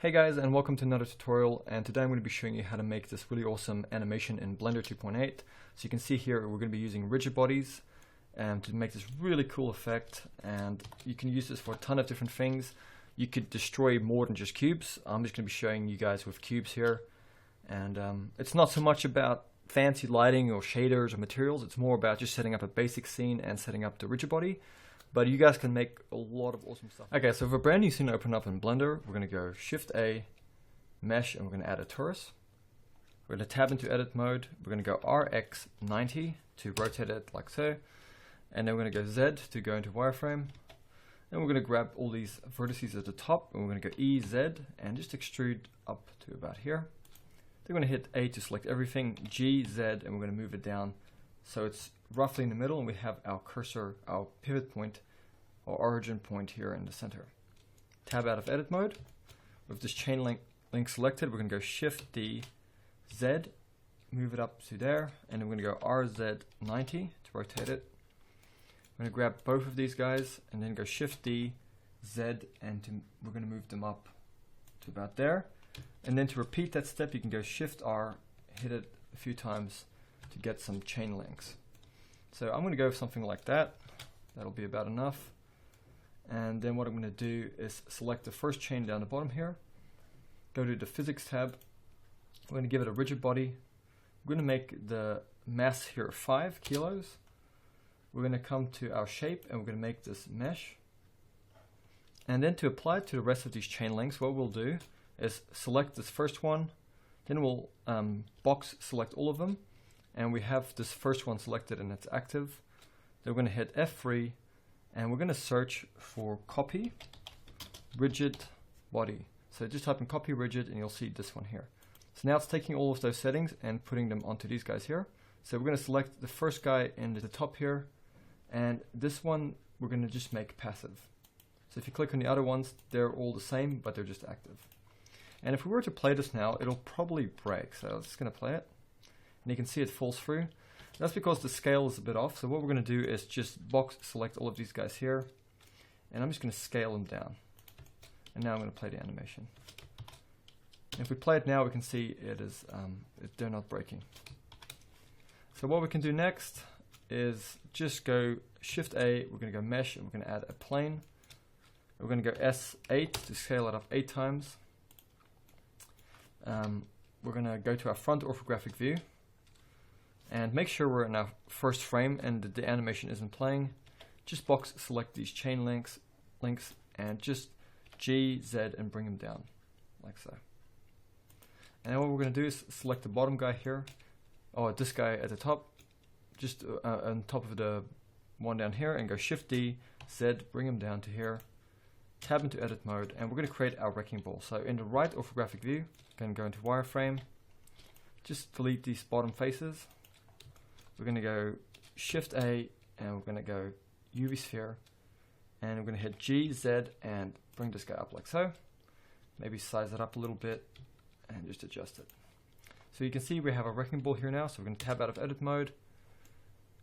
Hey guys, and welcome to another tutorial, and today I'm going to be showing you how to make this really awesome animation in Blender 2.8. So you can see here we're going to be using rigid bodies to make this really cool effect, and you can use this for a ton of different things. You could destroy more than just cubes. I'm just going to be showing you guys with cubes here, and it's not so much about fancy lighting or shaders or materials, it's more about just setting up a basic scene and setting up the rigid body. But you guys can make a lot of awesome stuff. Okay, so for a brand new scene to open up in Blender, we're going to go Shift A, Mesh, and we're going to add a torus. We're going to tab into Edit Mode. We're going to go RX90 to rotate it like so. And then we're going to go Z to go into wireframe. Then we're going to grab all these vertices at the top, and we're going to go EZ and just extrude up to about here. Then we're going to hit A to select everything, G, Z, and we're going to move it down so it's roughly in the middle, and we have our cursor, our pivot point, or origin point here in the center. Tab out of edit mode. With this chain link selected, we're going to go Shift D, Z, move it up to there, and then we're going to go RZ90 to rotate it. I'm going to grab both of these guys, and then go Shift D, Z, and we're going to move them up to about there. And then to repeat that step, you can go Shift R, hit it a few times to get some chain links. So I'm going to go with something like that. That'll be about enough. And then what I'm going to do is select the first chain down the bottom here. Go to the Physics tab. We're going to give it a rigid body. We're going to make the mass here 5 kilos. We're going to come to our shape and we're going to make this mesh. And then to apply it to the rest of these chain links, what we'll do is select this first one. Then we'll box select all of them. And we have this first one selected and it's active. Then we're going to hit F3 and we're going to search for copy rigid body. So just type in copy rigid and you'll see this one here. So now it's taking all of those settings and putting them onto these guys here. So we're going to select the first guy in the top here, and this one we're going to just make passive. So if you click on the other ones, they're all the same, but they're just active. And if we were to play this now, it'll probably break. So I'm just going to play it. And you can see it falls through. That's because the scale is a bit off. So what we're going to do is just box select all of these guys here. And I'm just going to scale them down. And now I'm going to play the animation. And if we play it now, we can see it is they're not breaking. So what we can do next is just go Shift A. We're going to go Mesh, and we're going to add a plane. We're going to go S8 to scale it up 8 times. We're going to go to our front orthographic view. And make sure we're in our first frame and the animation isn't playing. Just box select these chain links and just G, Z, and bring them down like so. And what we're going to do is select the bottom guy here, or this guy at the top, just on top of the one down here, and go Shift D, Z, bring them down to here. Tab into edit mode, and we're going to create our wrecking ball. So in the right orthographic view, going to go into wireframe, just delete these bottom faces. We're going to go Shift A and we're going to go UV sphere, and we're going to hit G, Z, and bring this guy up like so. Maybe size it up a little bit and just adjust it. So you can see we have a wrecking ball here now, so we're going to tab out of edit mode,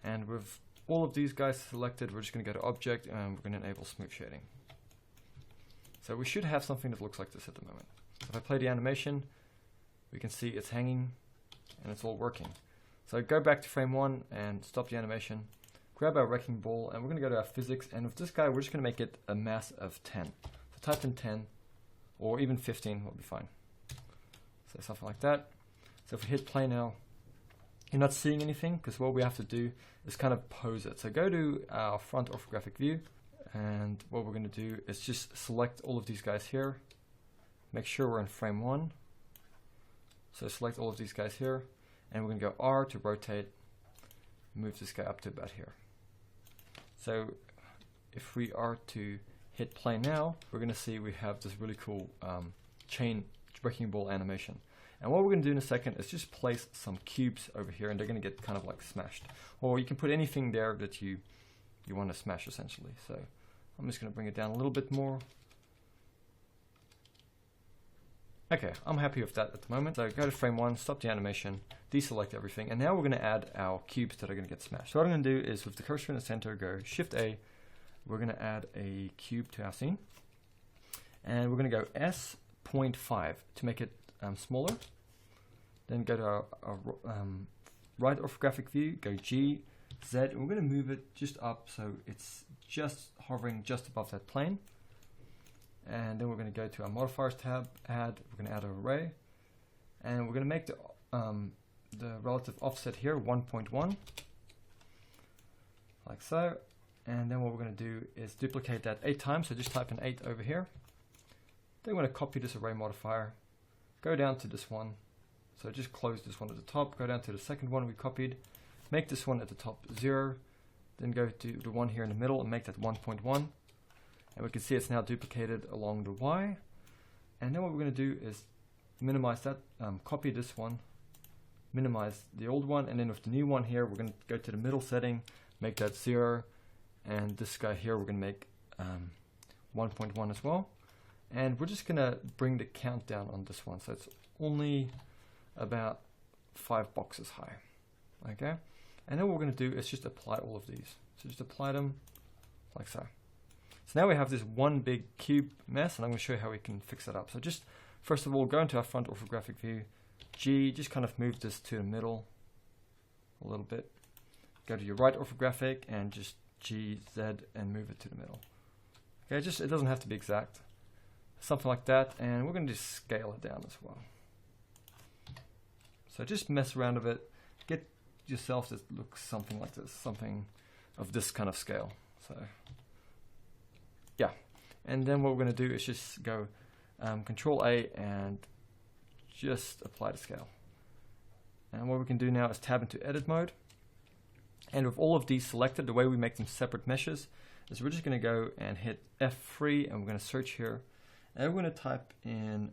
and with all of these guys selected, we're just going to go to object and we're going to enable smooth shading. So we should have something that looks like this at the moment. If I play the animation, we can see it's hanging and it's all working. So go back to frame 1 and stop the animation, grab our wrecking ball, and we're going to go to our physics, and with this guy we're just going to make it a mass of 10. So type in 10, or even 15 will be fine. So something like that. So if we hit play now, you're not seeing anything because what we have to do is kind of pose it. So go to our front orthographic view, and what we're going to do is just select all of these guys here. Make sure we're in frame 1. So select all of these guys here. And we're going to go R to rotate, move this guy up to about here. So if we are to hit play now, we're going to see we have this really cool chain wrecking ball animation. And what we're going to do in a second is just place some cubes over here, and they're going to get kind of like smashed. Or you can put anything there that you want to smash essentially. So I'm just going to bring it down a little bit more. Okay, I'm happy with that at the moment. So go to frame 1, stop the animation, deselect everything, and now we're going to add our cubes that are going to get smashed. So what I'm going to do is with the cursor in the center, go Shift A, we're going to add a cube to our scene. And we're going to go S 0.5 to make it smaller. Then go to our right orthographic view, go G, Z, and we're going to move it just up so it's just hovering just above that plane. And then we're going to go to our modifiers tab, add, we're going to add an array, and we're going to make the relative offset here 1.1, like so. And then what we're going to do is duplicate that 8 times, so just type an 8 over here. Then we're going to copy this array modifier, go down to this one, so just close this one at the top, go down to the second one we copied, make this one at the top 0, then go to the one here in the middle and make that 1.1, and we can see it's now duplicated along the Y. And then what we're going to do is minimize that, copy this one, minimize the old one, and then with the new one here, we're going to go to the middle setting, make that 0, and this guy here we're going to make 1.1 as well. And we're just going to bring the count down on this one, so it's only about 5 boxes high. Okay, and then what we're going to do is just apply all of these. So just apply them like so. So now we have this one big cube mess, and I'm going to show you how we can fix it up. So just first of all, go into our front orthographic view, G, just kind of move this to the middle a little bit. Go to your right orthographic and just G, Z, and move it to the middle. Okay, just it doesn't have to be exact. Something like that, and we're going to just scale it down as well. So just mess around with it, get yourself to look something like this, something of this kind of scale. So yeah, and then what we're going to do is just go Control A and just apply the scale. And what we can do now is tab into edit mode, and with all of these selected, the way we make them separate meshes is we're just going to go and hit F3, and we're going to search here, and we're going to type in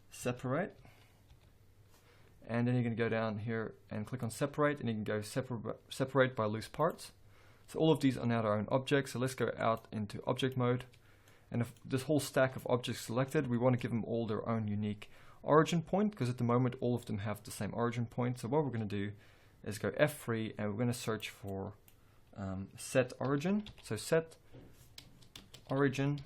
separate. And then you're going to go down here and click on separate, and you can go separate by loose parts. So all of these are now our own objects. So let's go out into object mode. And if this whole stack of objects selected, we want to give them all their own unique origin point, because at the moment all of them have the same origin point. So what we're going to do is go F3, and we're going to search for set origin. So set origin,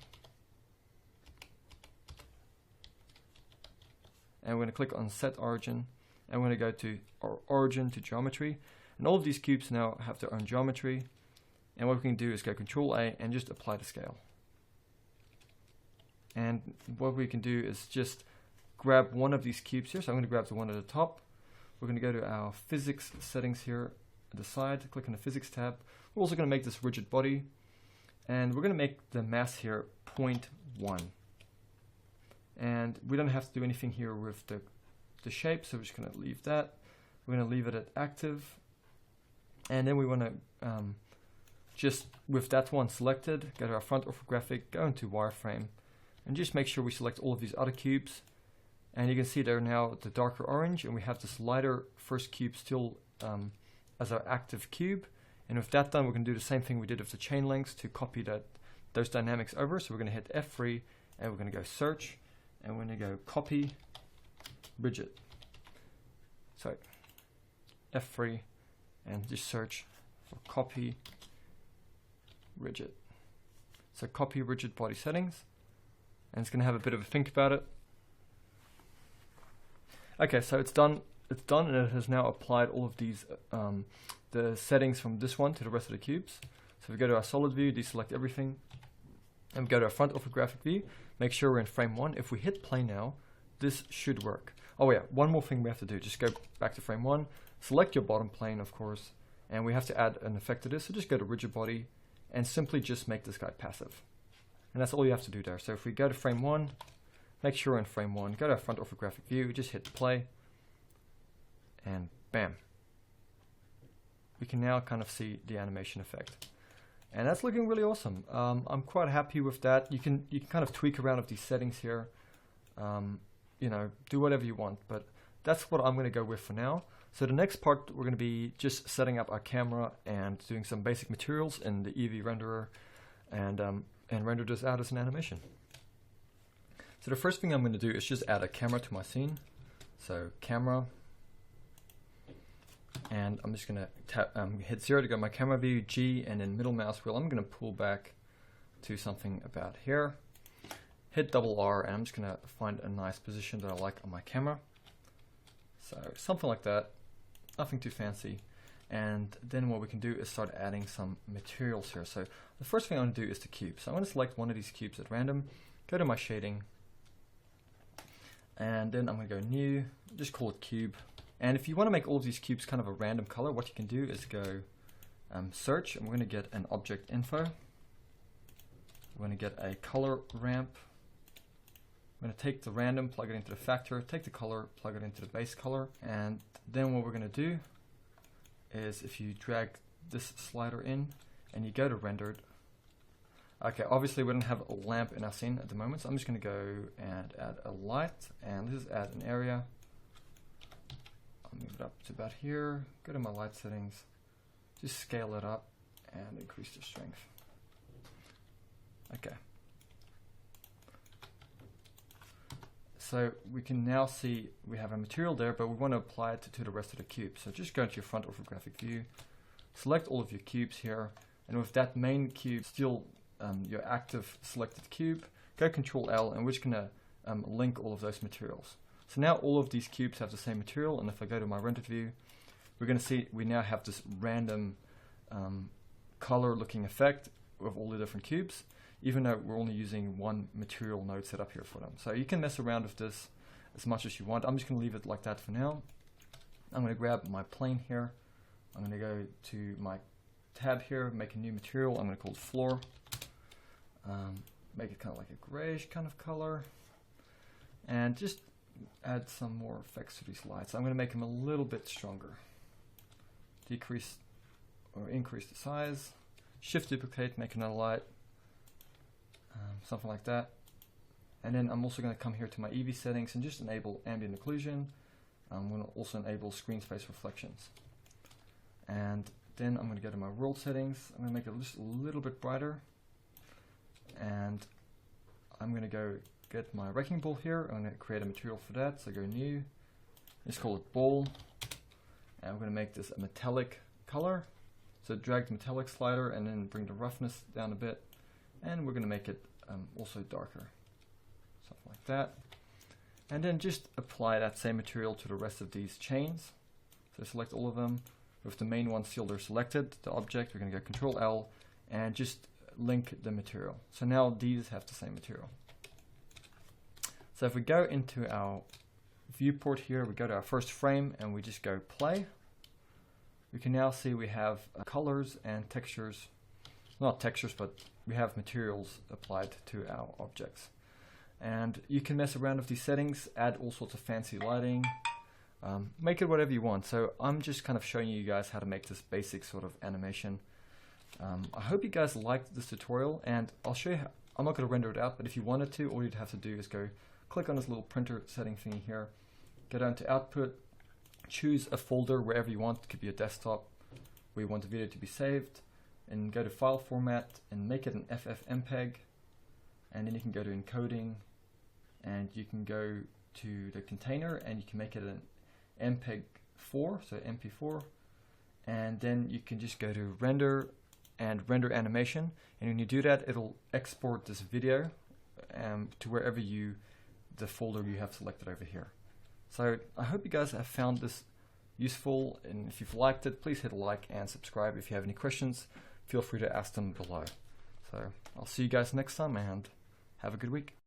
and we're going to click on set origin. And we're going to go to our origin to geometry, and all of these cubes now have their own geometry. And what we can do is go Control A and just apply the scale. And what we can do is just grab one of these cubes here. So I'm going to grab the one at the top. We're going to go to our physics settings here at the side, click on the physics tab. We're also going to make this rigid body, and we're going to make the mass here 0.1. And we don't have to do anything here with the shape, so we're just going to leave that. We're going to leave it at active, and then we want to just with that one selected, go to our front orthographic, go into wireframe, and just make sure we select all of these other cubes. And you can see they're now the darker orange, and we have this lighter first cube still as our active cube. And with that done, we're going to do the same thing we did with the chain links to copy those dynamics over. So we're going to hit F3, and we're going to go search, and we're going to go copy rigid. So F3 and just search for copy rigid. So copy rigid body settings, and it's going to have a bit of a think about it. Okay, so it's done, and it has now applied all of these the settings from this one to the rest of the cubes. So we go to our solid view, deselect everything, and we go to our front orthographic view, make sure we're in frame 1. If we hit play now, this should work. Oh yeah, one more thing we have to do, just go back to frame 1, select your bottom plane, of course, and we have to add an effect to this, so just go to rigid body and simply just make this guy passive. And that's all you have to do there. So if we go to frame 1, make sure we're in frame 1, go to our front orthographic view, just hit play, and bam. We can now kind of see the animation effect. And that's looking really awesome. I'm quite happy with that. You can kind of tweak around with these settings here. You know, do whatever you want, but that's what I'm going to go with for now. So the next part, we're going to be just setting up our camera and doing some basic materials in the Eevee renderer, and render this out as an animation. So the first thing I'm going to do is just add a camera to my scene. So camera, and I'm just going to hit 0 to go my camera view, G, and then middle mouse wheel. I'm going to pull back to something about here. hit double R, and I'm just gonna find a nice position that I like on my camera. So something like that, nothing too fancy. And then what we can do is start adding some materials here. So the first thing I want to do is the cube. So I'm going to select one of these cubes at random, go to my shading, and then I'm going to go new, just call it cube. And if you want to make all of these cubes kind of a random color, what you can do is go search, and we're going to get an object info. We're going to get a color ramp. I'm going to take the random, plug it into the factor, take the color, plug it into the base color, and then what we're going to do is if you drag this slider in and you go to rendered. Okay, obviously we don't have a lamp in our scene at the moment, so I'm just going to go and add a light, and this is add an area. I'll move it up to about here, go to my light settings, just scale it up and increase the strength. Okay. So we can now see we have a material there, but we want to apply it to the rest of the cube. So just go into your front orthographic view, select all of your cubes here, and with that main cube still your active selected cube, go Control L, and we're just going to link all of those materials. So now all of these cubes have the same material, and if I go to my rendered view, we're going to see we now have this random color looking effect of all the different cubes, even though we're only using one material node set up here for them. So you can mess around with this as much as you want. I'm just going to leave it like that for now. I'm going to grab my plane here. I'm going to go to my tab here, make a new material. I'm going to call it floor. Make it kind of like a grayish kind of color. And just add some more effects to these lights. I'm going to make them a little bit stronger. Decrease or increase the size. Shift duplicate, make another light. Something like that. And then I'm also going to come here to my EV settings and just enable ambient occlusion. I'm going to also enable screen space reflections. And then I'm going to go to my world settings. I'm going to make it just a little bit brighter. And I'm going to go get my wrecking ball here. I'm going to create a material for that. So go new. Let's call it ball. And I'm going to make this a metallic color. So drag the metallic slider and then bring the roughness down a bit. And we're going to make it also darker, something like that. And then just apply that same material to the rest of these chains. So select all of them. With the main one still they're selected, the object, we're going to go Control L and just link the material. So now these have the same material. So if we go into our viewport here, we go to our first frame and we just go play. We can now see we have colors and textures, not textures, but we have materials applied to our objects. And you can mess around with these settings, add all sorts of fancy lighting, make it whatever you want. So I'm just kind of showing you guys how to make this basic sort of animation. I hope you guys liked this tutorial, and I'll show you how. I'm not going to render it out, but if you wanted to, all you'd have to do is go click on this little printer setting thingy here, go down to output, choose a folder wherever you want. It could be a desktop where you want the video to be saved, and go to file format and make it an FFmpeg, and then you can go to encoding and you can go to the container and you can make it an MPEG-4, so MP4, and then you can just go to render and render animation, and when you do that it'll export this video to wherever the folder you have selected over here. So I hope you guys have found this useful, and if you've liked it, please hit a like and subscribe. If you have any questions, feel free to ask them below. So I'll see you guys next time, and have a good week.